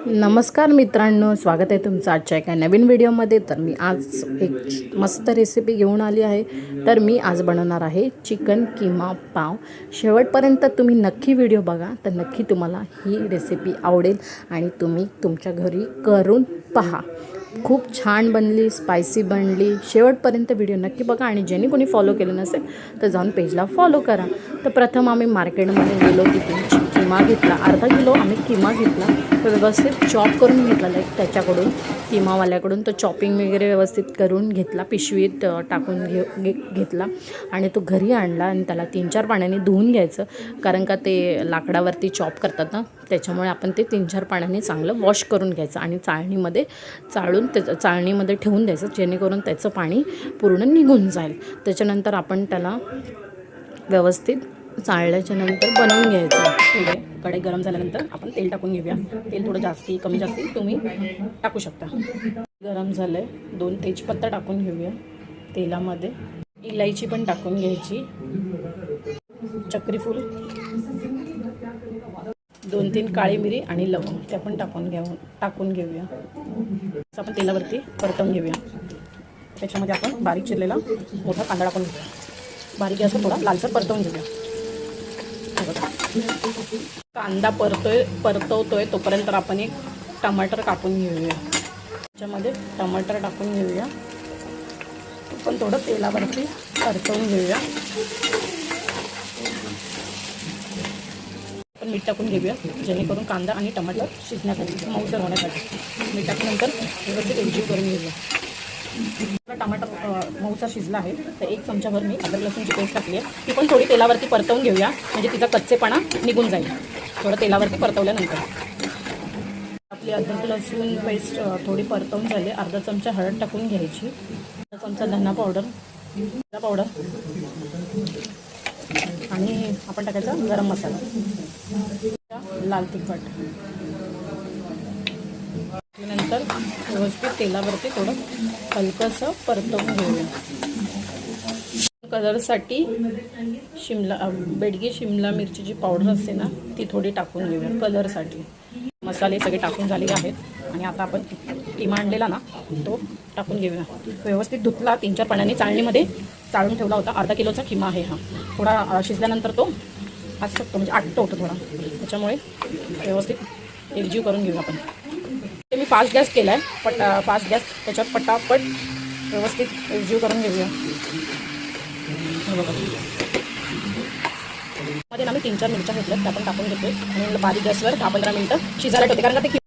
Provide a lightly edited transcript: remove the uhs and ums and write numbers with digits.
नमस्कार मित्रांनो, स्वागत आहे तुमचं आजच्या एका नवीन व्हिडिओमध्ये। तर मी आज एक मस्त रेसिपी घेऊन आली आहे। तर मी आज बनवणार आहे चिकन कीमा पाव। शेवटपर्यंत तुम्ही नक्की व्हिडिओ बघा, तर नक्की तुम्हाला ही रेसिपी आवडेल आणि तुम्ही तुमच्या घरी करून पहा। खूप छान बनली, स्पायसी बनली। शेवटपर्यंत व्हिडिओ नक्की बघा आणि ज्यांनी कोणी फॉलो केलं नसेल तर जाऊन पेजला फॉलो करा। तर प्रथम आम्ही मार्केटमध्ये गेलो, तिथून कीमा घेतला, अर्धा किलो आम्ही कीमा घेतला, तो व्यवस्थित चॉप करून घेतला। त्याच्याकडून कीमावाल्याकडून तो चॉपिंग वगैरे व्यवस्थित करून घेतला, पिशवीत टाकून घेतला आणि तो घरी आणला आणि त्याला 3-4 पाण्याने धुवून घ्यायचं, कारण का ते लाकडावरती चॉप करतात ना, त्याच्यामुळे आपण ते 3-4 पाण्याने चांगलं वॉश करून घ्यायचं आणि चाळून चाळणीमध्ये ठेवून द्यायचं, जेणेकरून त्याचं पाणी पूर्ण निघून जाईल। त्याच्यानंतर आपण त्याला व्यवस्थित चाळल्याच्या नंतर बनवून घ्यायचं। पुढे कढई गरम झाल्यानंतर आपण तेल टाकून घेऊया। तेल थोडं जास्ती कमी जास्ती तुम्ही टाकू शकता। गरम झालं आहे, 2 तेजपत्ता टाकून घेऊया तेलामध्ये। इलायची पण टाकून घ्यायची, चक्रीफूल, 2-3 काळी मिरी आणि लवंग त्या पण टाकून घेऊया। आपण तेलावरती परतवून घेऊया। त्याच्यामध्ये आपण बारीक चिरलेला मोठा कांदा टाकून घेऊया। बारीक गॅसवर थोडा लालसर परतवून घेऊया। कांदा परतवतोय तोपर्यंत आपण एक टमाटर कापून घेऊया। त्याच्यामध्ये टमाटर टाकून घेऊया, पण थोडं तेलावरती परतवून घेऊया। आपण मीठ टाकून घेऊया, जेणेकरून कांदा आणि टमाटर शिजण्यासाठी, मऊसर होण्यासाठी। मीठ टाकल्यानंतर व्यवस्थित एकजीव करून घेऊया। टमाटर मऊसा शिजला आहे, तर 1 चमचाभर मी अद्रक लसूणची पेस्ट टाकली आहे, ती पण थोडी तेलावरती परतवून घेऊया, म्हणजे तिचा कच्चेपणा निघून जाईल। थोडं तेलावरती परतवल्यानंतर आपली अद्रक लसूण पेस्ट थोडी परतवून झाली। अर्धा चमचा हळद टाकून घ्यायची, अर्धा चमचा धना पावडर आणि आपण टाकायचा गरम मसाला, लाल तिखट। नंतर व्यवस्थित तेलावरती थोडं हलकंसं परतवून घेऊया। कलरसाठी बेडगी शिमला मिरचीची पावडर असते ना, ती थोडी टाकून घेऊया कलरसाठी। मसाले सगळे टाकून झालेले आहेत आणि आता आपण कीमा आणलेला ना, तो टाकून घेऊया। व्यवस्थित धुतला, 3-4 पाण्याने चाळणीमध्ये चाळून ठेवला होता। अर्धा किलोचा कीमा आहे हा। थोडा शिजल्यानंतर तो आटतो, म्हणजे आटतो होतो थोडा, त्याच्यामुळे व्यवस्थित एकजीव करून घेऊ आपण। ते मी 5 गॅस केला आहे, 5 गॅस, त्याच्यात पटापट व्यवस्थित एकजीव करून घेऊया। मध्ये आम्ही 3-4 मिरच्या घेतल्यात, त्या पण टाकून घेतोय आणि बारीक गॅसवर 10-15 मिनिटं शिजायला ठेवते, कारण ते